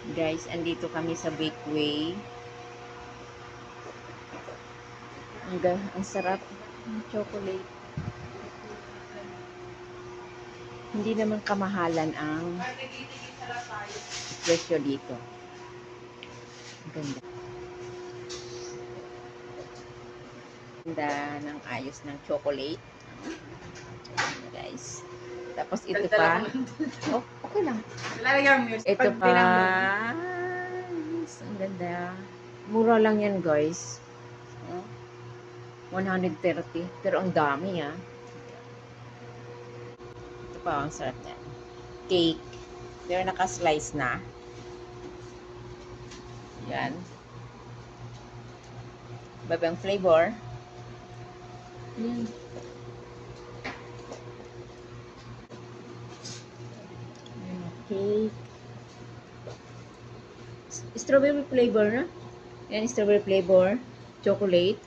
Guys, andito kami sa Bakeway. Ang sarap ng chocolate. Hindi naman kamahalan ang presyo dito. Ang ganda. Ganda ng ayos ng chocolate. Guys. Tapos ito pa. Oh, okay lang. Ito pa. Yes, ang ganda. Mura lang yan, guys. 130. Pero ang dami, ah. Ito pa, ang sarap niya. Cake. Pero naka-slice na. Yan. Babang flavor. Yan. Cake. Strawberry flavor, na? Yan, strawberry flavor. Chocolate.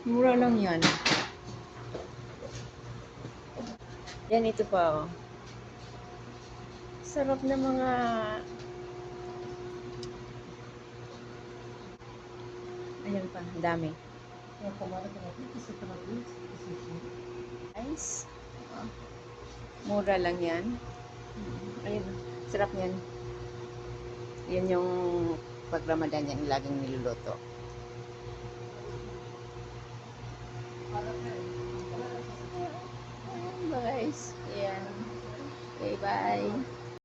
Mura lang yan. Yan, ito pa, oh. Sarap na mga... Ayan pa, dami. Nice. Oh. Mura lang yan. Ayun, sarap yan. Yan yung pag Ramadan yan, laging niluluto. Guys, yan. Okay, bye.